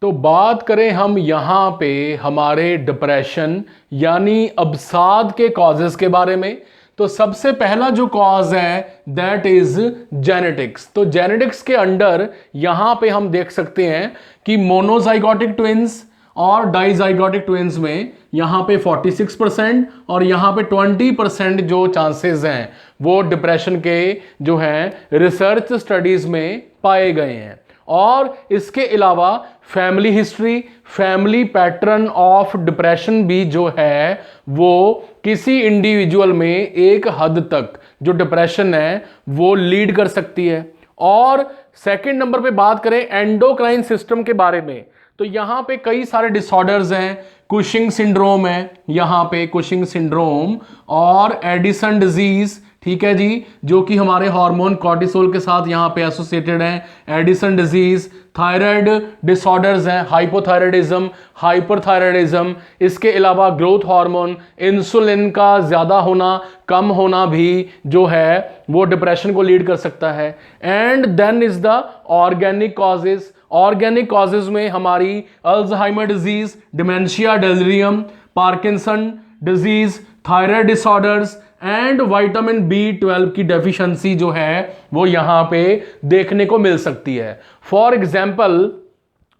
तो बात करें हम यहाँ पे हमारे डिप्रेशन यानी अवसाद के कॉजेस के बारे में, तो सबसे पहला जो कॉज है दैट इज जेनेटिक्स। तो जेनेटिक्स के अंडर यहाँ पे हम देख सकते हैं कि मोनोजाइगोटिक ट्विंस और डाइजाइगोटिक ट्विंस में यहाँ पे 46% और यहाँ पे 20% जो चांसेस हैं वो डिप्रेशन के जो हैं रिसर्च स्टडीज में पाए गए हैं। और इसके अलावा family history, family pattern of depression भी जो है वो किसी इंडिविजुअल में एक हद तक जो डिप्रेशन है वो लीड कर सकती है। और सेकंड नंबर पे बात करें एंडोक्राइन सिस्टम के बारे में, तो यहां पे कई सारे डिसऑर्डर्स हैं। कुशिंग सिंड्रोम है यहां पे, कुशिंग सिंड्रोम और एडिसन डिजीज, ठीक है जी, जो कि हमारे हार्मोन कॉर्टिसोल के साथ यहां पे एसोसिएटेड है। एडिसन डिजीज, थायराइड डिसऑर्डर्स हैं, हाइपोथायराइडिज्म, हाइपरथायराइडिज्म। इसके अलावा ग्रोथ हार्मोन, इंसुलिन का ज़्यादा होना कम होना भी जो है वो डिप्रेशन को लीड कर सकता है। And then is the organic causes. Organic causes में हमारी Alzheimer disease, dementia, delirium, Parkinson disease, thyroid disorders and vitamin B12 की डेफिशिएंसी जो है वो यहां पे देखने को मिल सकती है। फॉर एग्जाम्पल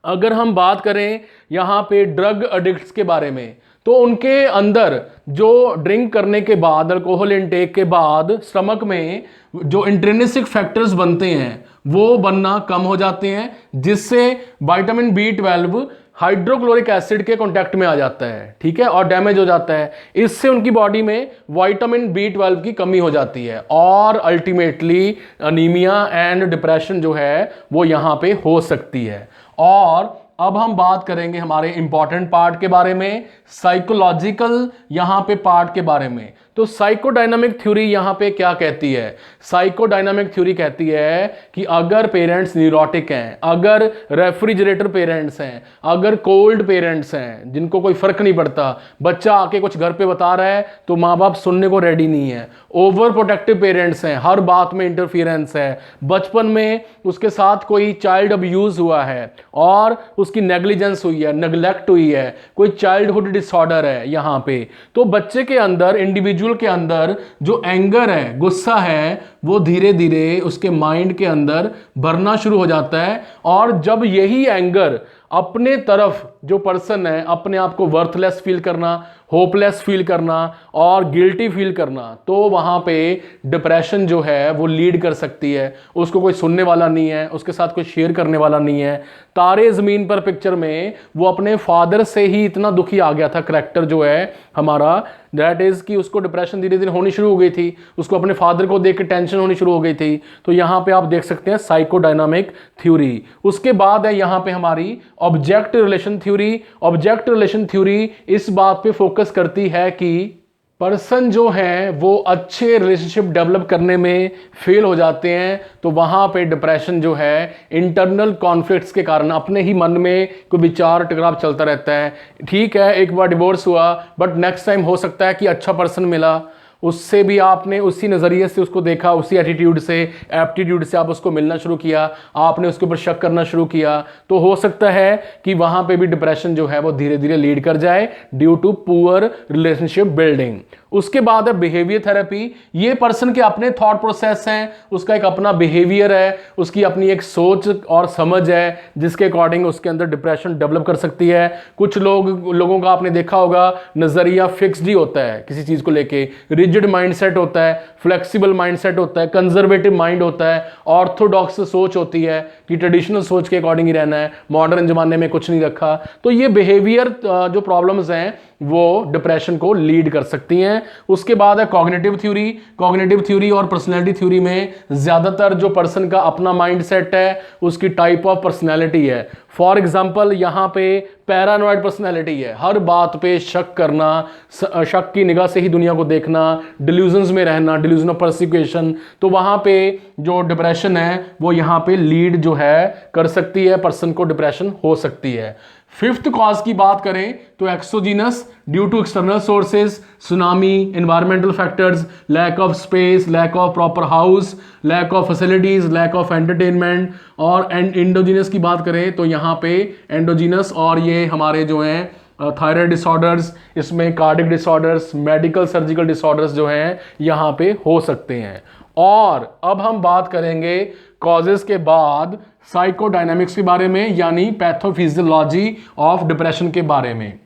अगर हम बात करें यहां पे ड्रग एडिक्ट्स के बारे में, तो उनके अंदर जो ड्रिंक करने के बाद, अल्कोहल इनटेक के बाद स्टमक में जो इंट्रिंसिक फैक्टर्स बनते हैं वो बनना कम हो जाते हैं, जिससे विटामिन B12 हाइड्रोक्लोरिक एसिड के कांटेक्ट में आ जाता है, ठीक है, और डैमेज हो जाता है। इससे उनकी बॉडी में विटामिन B12 की कमी हो जाती है और अल्टीमेटली अनीमिया एंड डिप्रेशन जो है वो यहाँ पे हो सकती है। और अब हम बात करेंगे हमारे इंपॉर्टेंट पार्ट के बारे में, साइकोलॉजिकल यहाँ पे पार्ट के बारे में। तो साइकोडायनामिक थ्योरी यहाँ पे क्या कहती है? साइकोडायनामिक थ्योरी कहती है कि अगर पेरेंट्स न्यूरोटिक हैं, अगर रेफ्रिजरेटर पेरेंट्स हैं, अगर कोल्ड पेरेंट्स हैं जिनको कोई फर्क नहीं पड़ता, बच्चा आके कुछ घर पे बता रहा है तो माँ बाप सुनने को रेडी नहीं है, ओवर प्रोटेक्टिव पेरेंट्स हैं, हर बात में इंटरफियरेंस है, बचपन में उसके साथ कोई चाइल्ड अब्यूज हुआ है और उसकी नेग्लिजेंस हुई है, नेग्लेक्ट हुई है, कोई चाइल्डहुड डिसऑर्डर है यहाँ पे, तो बच्चे के अंदर, इंडिविजुअल के अंदर जो एंगर है, गुस्सा है, वो धीरे धीरे उसके माइंड के अंदर भरना शुरू हो जाता है। और जब यही एंगर अपने तरफ जो पर्सन है अपने आप को वर्थलेस फील करना, होपलेस फील करना और गिल्टी फील करना, तो वहाँ पे डिप्रेशन जो है वो लीड कर सकती है। उसको कोई सुनने वाला नहीं है, उसके साथ कोई शेयर करने वाला नहीं है। तारे ज़मीन पर पिक्चर में वो अपने फादर से ही इतना दुखी आ गया था करैक्टर जो है हमारा, दैट इज़ कि उसको डिप्रेशन धीरे धीरे होनी शुरू हो गई थी, उसको अपने फादर को देख के टेंशन होनी शुरू हो गई थी। तो यहाँ पे आप देख सकते हैं साइकोडायनामिक थ्योरी। उसके बाद है यहाँ पे हमारी object relation theory. Object relation theory इस बात पे फोकस करती है कि पर्सन जो है वो अच्छे रिलेशनशिप डेवलप करने में फेल हो जाते हैं, तो वहाँ पे डिप्रेशन जो है इंटरनल कॉन्फ्लिक्ट्स के कारण अपने ही मन में कोई विचार टकराव चलता रहता है। ठीक है, एक बार डिवोर्स हुआ बट नेक्स्ट टाइम हो सकता है कि अच्छा पर्सन मिला, उससे भी आपने उसी नज़रिए से उसको देखा, उसी एटीट्यूड से, एप्टीट्यूड से आप उसको मिलना शुरू किया, आपने उसके ऊपर शक करना शुरू किया, तो हो सकता है कि वहाँ पे भी डिप्रेशन जो है वो धीरे धीरे लीड कर जाए due to poor relationship building. उसके बाद है बिहेवियर थेरेपी। ये पर्सन के अपने थॉट प्रोसेस हैं, उसका एक अपना बिहेवियर है, उसकी अपनी एक सोच और समझ है जिसके अकॉर्डिंग उसके अंदर डिप्रेशन डेवलप कर सकती है। कुछ लोगों का आपने देखा होगा नज़रिया फिक्स्ड ही होता है किसी चीज़ को लेके, रिजिड माइंडसेट होता है, फ्लेक्सिबल माइंडसेट होता है, कंजर्वेटिव माइंड होता है, ऑर्थोडॉक्स सोच होती है कि ट्रेडिशनल सोच के अकॉर्डिंग ही रहना है, मॉडर्न जमाने में कुछ नहीं रखा। तो ये बिहेवियर जो प्रॉब्लम्स हैं वो डिप्रेशन को लीड कर सकती हैं। उसके बाद है कॉग्निटिव थ्योरी। कॉग्निटिव थ्योरी और पर्सनैलिटी थ्योरी में ज़्यादातर जो पर्सन का अपना माइंडसेट है उसकी टाइप ऑफ पर्सनैलिटी है। फॉर एग्जाम्पल यहाँ पे पैरानॉइड पर्सनैलिटी है, हर बात पे शक करना, शक की निगाह से ही दुनिया को देखना, डिल्यूजन्स में रहना, डिल्यूजन ऑफ परसिक्यूशन, तो वहाँ पे जो डिप्रेशन है वो यहाँ पे लीड जो है कर सकती है, पर्सन को डिप्रेशन हो सकती है। फिफ्थ कॉज की बात करें तो exogenous, due to external sources, tsunami, environmental factors, lack of space, lack of proper house, lack of facilities, lack of entertainment. और एंडोजीनस की बात करें तो यहाँ पे एंडोजीनस और ये हमारे जो हैं थायराइड डिसऑर्डर्स, इसमें cardiac disorders, medical surgical disorders जो हैं यहाँ पे हो सकते हैं। और अब हम बात करेंगे कॉजेस के बाद साइकोडायनामिक्स के बारे में, यानी पैथोफिजियोलॉजी ऑफ डिप्रेशन के बारे में।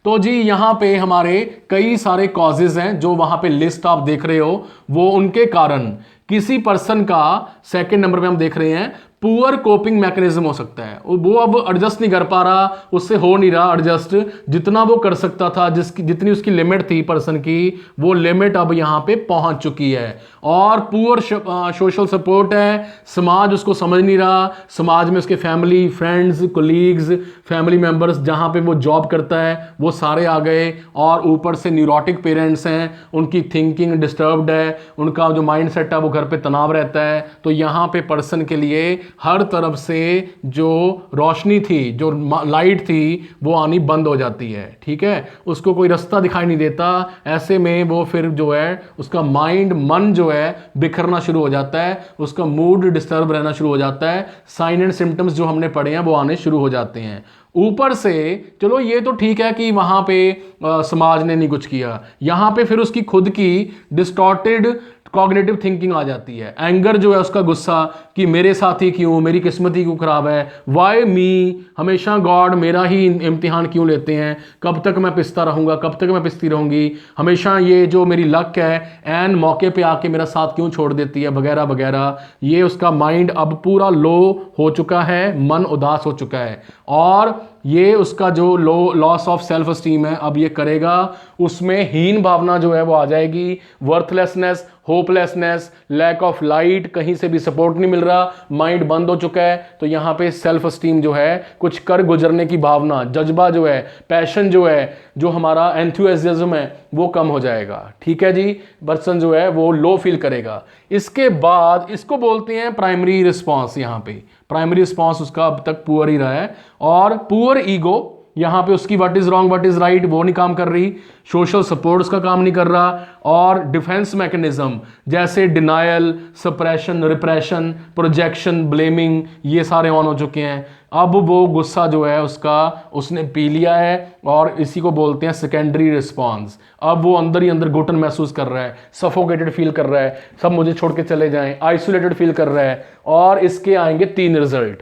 तो जी यहाँ पे हमारे कई सारे कॉजेज हैं जो वहां पे लिस्ट आप देख रहे हो, वो उनके कारण किसी पर्सन का, सेकंड नंबर पे हम देख रहे हैं, पुअर कोपिंग मैकेनिज्म हो सकता है। वो अब एडजस्ट नहीं कर पा रहा, उससे हो नहीं रहा एडजस्ट, जितना वो कर सकता था, जितनी उसकी लिमिट थी पर्सन की, वो लिमिट अब यहाँ पे पहुंच चुकी है। और पुअर सोशल सपोर्ट है, समाज उसको समझ नहीं रहा, समाज में उसके family, friends, colleagues, family members जहाँ पे वो जॉब करता है वो सारे आ गए, और ऊपर से न्यूरोटिक पेरेंट्स हैं, उनकी थिंकिंग डिस्टर्ब्ड है, उनका जो माइंड सेट है वो घर पे तनाव रहता है। तो यहाँ पे पर्सन के लिए हर तरफ से जो रोशनी थी, जो लाइट थी, वो आनी बंद हो जाती है। ठीक है, उसको कोई रास्ता दिखाई नहीं देता। ऐसे में वो फिर जो है उसका माइंड, मन जो है बिखरना शुरू हो जाता है, उसका मूड डिस्टर्ब रहना शुरू हो जाता है, साइन एंड सिम्टम्स जो हमने पढ़े हैं वो आने शुरू हो जाते हैं। ऊपर से चलो ये तो ठीक है कि वहां पे समाज ने नहीं कुछ किया, यहां पे फिर उसकी खुद की डिस्टॉर्टेड कॉग्निटिव थिंकिंग आ जाती है। एंगर जो है उसका, गुस्सा कि मेरे साथ ही क्यों, मेरी किस्मत ही क्यों खराब है, वाई मी, हमेशा गॉड मेरा ही इम्तिहान क्यों लेते हैं, कब तक मैं पिसता रहूंगा, कब तक मैं पिसती रहूंगी, हमेशा ये जो मेरी लक है एन मौके पे आके मेरा साथ क्यों छोड़ देती है, वगैरह वगैरह। ये उसका माइंड अब पूरा लो हो चुका है, मन उदास हो चुका है, और ये उसका जो लॉस ऑफ सेल्फ एस्टीम है अब ये करेगा, उसमें हीन भावना जो है वो आ जाएगी, worthlessness, hopelessness, lack of light, कहीं से भी सपोर्ट नहीं मिल रहा, माइंड बंद हो चुका है। तो यहाँ पे सेल्फ एस्टीम जो है, कुछ कर गुजरने की भावना, जज्बा जो है, पैशन जो है, जो हमारा एंथुसियाज्म है, वो कम हो जाएगा। ठीक है जी, पर्सन जो है वो लो फील करेगा। इसके बाद इसको बोलते हैं प्राइमरी रिस्पॉन्स। यहाँ पे प्राइमरी रिस्पॉन्स उसका अब तक पुअर ही रहा है। और पुअर ईगो, यहाँ पे उसकी what is wrong what is right वो नहीं काम कर रही, सोशल सपोर्ट उसका काम नहीं कर रहा, और डिफेंस मैकेनिज्म जैसे denial, suppression, repression, projection, blaming, ये सारे ऑन हो चुके हैं। अब वो गुस्सा जो है उसका, उसने पी लिया है, और इसी को बोलते हैं सेकेंडरी रिस्पॉन्स। अब वो अंदर ही अंदर घुटन महसूस कर रहा है, सफोकेटेड फील कर रहा है, सब मुझे छोड़ के चले जाएं, आइसोलेटेड फील कर रहा है। और इसके आएंगे 3 रिजल्ट।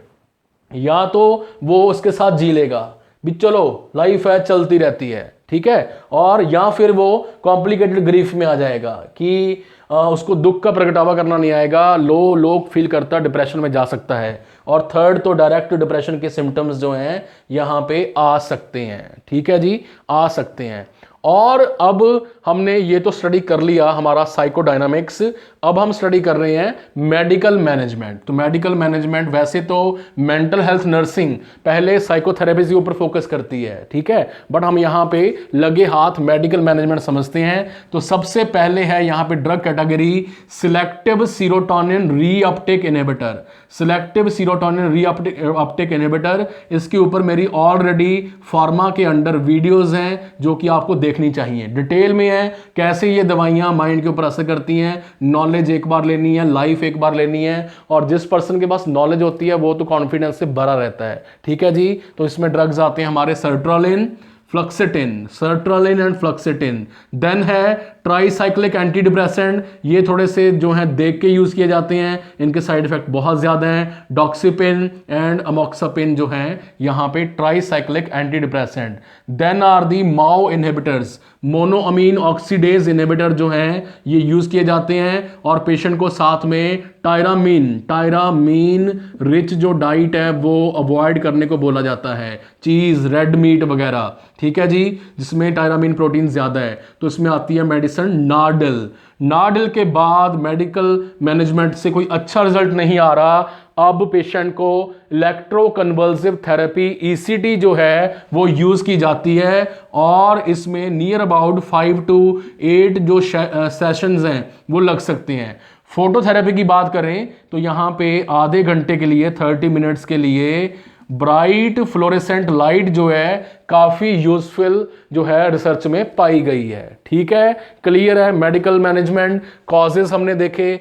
या तो वो उसके साथ जी लेगा भी, चलो लाइफ है चलती रहती है, ठीक है, और या फिर वो कॉम्प्लिकेटेड ग्रीफ में आ जाएगा कि उसको दुख का प्रगटावा करना नहीं आएगा, लो फील करता, डिप्रेशन में जा सकता है। और थर्ड तो डायरेक्ट डिप्रेशन के सिम्टम्स जो हैं यहाँ पे आ सकते हैं। ठीक है जी, आ सकते हैं। और अब हमने ये तो स्टडी कर लिया हमारा साइकोडायनामिक्स, अब हम स्टडी कर रहे हैं मेडिकल मैनेजमेंट। तो मेडिकल मैनेजमेंट, वैसे तो मेंटल हेल्थ नर्सिंग पहले साइकोथेरेपी के ऊपर फोकस करती है, ठीक है, बट हम यहाँ पे लगे हाथ मेडिकल मैनेजमेंट समझते हैं। तो सबसे पहले है यहाँ पे drug category selective serotonin reuptake inhibitor. Selective serotonin reuptake inhibitor, इसके ऊपर मेरी ऑलरेडी फार्मा के अंडर वीडियोस हैं जो कि आपको देखनी चाहिए, डिटेल में है कैसे ये दवाइयां माइंड के ऊपर असर करती हैं। नॉलेज एक बार लेनी है, लाइफ एक बार लेनी है, और जिस पर्सन के पास नॉलेज होती है वो तो कॉन्फिडेंस से भरा रहता है। ठीक है जी, तो इसमें ड्रग्स आते हैं हमारे सर्ट्रोलिन, फ्लक्सिटिन, सर्ट्रोलिन एंड फ्लक्सिटिन। देन है ट्राईसाइक्लिक एंटी डिप्रेसेंट, ये थोड़े से जो हैं देख के यूज किए जाते हैं, इनके साइड इफेक्ट बहुत ज्यादा हैं। डॉक्सिपिन एंड अमोक्सापिन जो हैं यहाँ पे tricyclic antidepressant. Then are the MAO inhibitors, monoamine oxidase inhibitor जो हैं ये यूज किए जाते हैं, और पेशेंट को साथ में टायरामीन रिच जो डाइट है वो अवॉइड करने को बोला जाता है, चीज, रेड मीट वगैरह। ठीक है जी, जिसमें टायरामीन प्रोटीन ज्यादा है। तो इसमें आती है मेडिसिन नार्डिल। नार्डिल के बाद मेडिकल मैनेजमेंट से कोई अच्छा रिजल्ट नहीं आ रहा, अब पेशेंट को इलेक्ट्रोकन्वल्सिव थेरेपी ECT जो है वो यूज की जाती है, और इसमें नियर अबाउट 5 to 8 जो सेशंस हैं वो लग सकते हैं। फोटोथेरेपी की बात करें तो यहाँ पे आधे घंटे के लिए 30 मिनट्स के लिए ब्राइट फ्लोरेसेंट लाइट जो है काफ़ी यूजफुल जो है रिसर्च में पाई गई है। ठीक है, क्लियर है। मेडिकल मैनेजमेंट कॉजेज हमने देखे,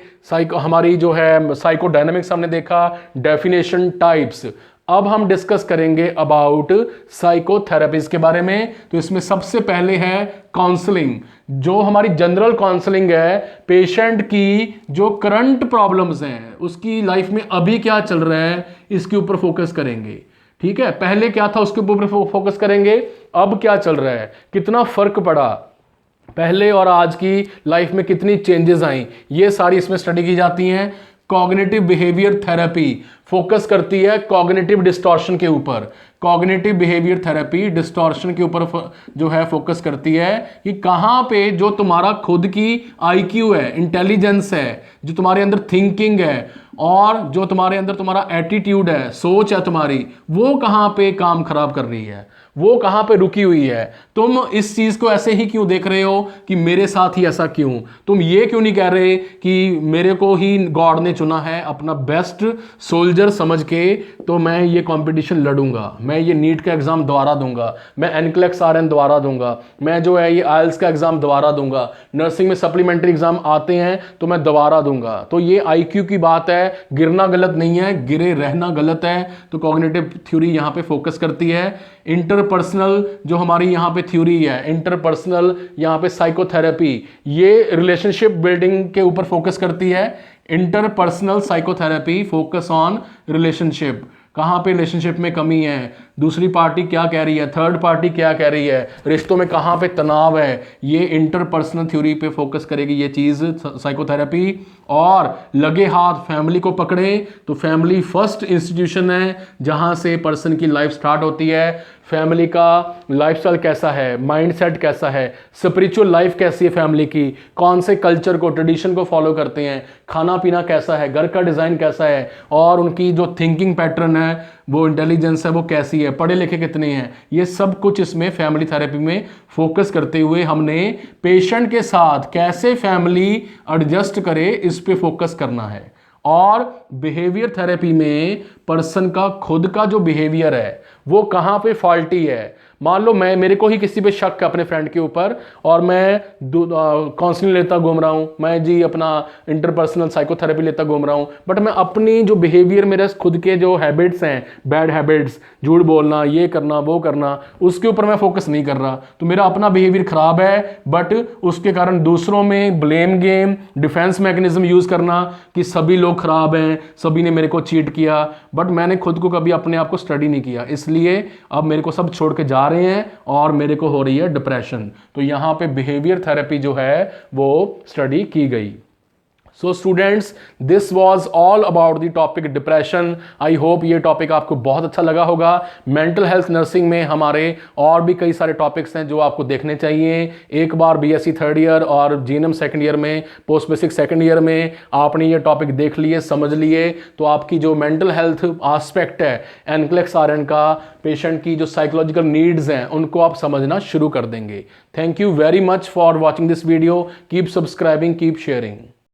हमारी जो है साइकोडायनामिक्स हमने देखा, डेफिनेशन, टाइप्स। अब हम डिस्कस करेंगे अबाउट साइकोथेरेपीज के बारे में। तो इसमें सबसे पहले है काउंसलिंग। जो हमारी जनरल काउंसलिंग है, पेशेंट की जो करंट प्रॉब्लम्स हैं, उसकी लाइफ में अभी क्या चल रहा है, इसके ऊपर फोकस करेंगे। ठीक है, पहले क्या था उसके ऊपर फोकस करेंगे, अब क्या चल रहा है, कितना फर्क पड़ा पहले और आज की लाइफ में, कितनी चेंजेस आई, ये सारी इसमें स्टडी की जाती हैं। कॉग्निटिव बिहेवियर थेरेपी फोकस करती है कॉग्निटिव डिस्टॉर्शन के ऊपर। कॉग्निटिव बिहेवियर थेरेपी डिस्टॉर्शन के ऊपर जो है फोकस करती है कि कहाँ पे जो तुम्हारा खुद की आईक्यू है, इंटेलिजेंस है, जो तुम्हारे अंदर थिंकिंग है और जो तुम्हारे अंदर तुम्हारा एटीट्यूड है, सोच है तुम्हारी, वो कहाँ पे काम खराब कर रही है, वो कहाँ पे रुकी हुई है। तुम इस चीज को ऐसे ही क्यों देख रहे हो कि मेरे साथ ही ऐसा क्यों, तुम ये क्यों नहीं कह रहे कि मेरे को ही गॉड ने चुना है अपना बेस्ट सोल्जर समझ के, तो मैं ये कंपटीशन लड़ूंगा, मैं ये नीट का एग्जाम दोबारा दूंगा, मैं एनक्लेक्स आरएन दोबारा दूंगा, मैं जो है ये आइल्स का एग्जाम दोबारा दूंगा, नर्सिंग में सप्लीमेंट्री एग्जाम आते हैं तो मैं दोबारा दूंगा। तो ये आईक्यू की बात है, गिरना गलत नहीं है, गिरे रहना गलत है। तो कॉग्निटिव थ्योरी यहां पे फोकस करती है। इंटरपर्सनल जो हमारी यहाँ पे थ्योरी है, इंटरपर्सनल यहाँ पे साइकोथेरेपी, ये रिलेशनशिप बिल्डिंग के ऊपर फोकस करती है। Interpersonal psychotherapy focus on relationship, कहाँ पे रिलेशनशिप में कमी है, दूसरी पार्टी क्या कह रही है, थर्ड पार्टी क्या कह रही है, रिश्तों में कहाँ पे तनाव है, ये इंटरपर्सनल थ्योरी पे फोकस करेगी ये चीज़ साइकोथेरेपी। और लगे हाथ फैमिली को पकड़े, तो फैमिली फर्स्ट इंस्टीट्यूशन है जहाँ से पर्सन की लाइफ स्टार्ट होती है। फैमिली का लाइफस्टाइल कैसा है, माइंडसेट कैसा है, स्पिरिचुअल लाइफ कैसी है फैमिली की, कौन से कल्चर को, ट्रेडिशन को फॉलो करते हैं, खाना पीना कैसा है, घर का डिज़ाइन कैसा है, और उनकी जो थिंकिंग पैटर्न है, वो इंटेलिजेंस है वो कैसी है, पढ़े लिखे कितने हैं, ये सब कुछ इसमें फैमिली थेरेपी में फोकस करते हुए हमने पेशेंट के साथ कैसे फैमिली एडजस्ट करे, इस पे फोकस करना है। और बिहेवियर थेरेपी में पर्सन का खुद का जो बिहेवियर है वो कहाँ पे फॉल्टी है। मान लो मेरे को ही किसी पे शक है अपने फ्रेंड के ऊपर, और मैं काउंसलिंग लेता घूम रहा हूँ, मैं जी अपना इंटरपर्सनल साइकोथेरेपी लेता घूम रहा हूँ, बट मैं अपनी जो बिहेवियर, मेरे खुद के जो हैबिट्स हैं, बैड हैबिट्स, झूठ बोलना, ये करना वो करना, उसके ऊपर मैं फोकस नहीं कर रहा, तो मेरा अपना बिहेवियर खराब है। बट उसके कारण दूसरों में blame game, defence mechanism use करना कि सभी लोग खराब हैं, सभी ने मेरे को चीट किया, बट मैंने खुद को कभी अपने आप को स्टडी नहीं किया, इसलिए अब मेरे को सब छोड़ के जा रहे हैं और मेरे को हो रही है डिप्रेशन। तो यहां पे बिहेवियर थेरेपी जो है वो स्टडी की गई। So students, this was all about the topic depression. I hope ये टॉपिक आपको बहुत अच्छा लगा होगा। मेंटल हेल्थ नर्सिंग में हमारे और भी कई सारे टॉपिक्स हैं जो आपको देखने चाहिए। एक बार बीएससी थर्ड ईयर और जीएनएम सेकंड ईयर में, पोस्ट बेसिक सेकंड ईयर में आपने ये टॉपिक देख लिए, समझ लिए, तो आपकी जो मेंटल हेल्थ एस्पेक्ट है एनक्लेक्स आरएन का, पेशेंट की जो साइकोलॉजिकल नीड्स हैं, उनको आप समझना शुरू कर देंगे। Thank you very much for watching this video. Keep subscribing, keep sharing.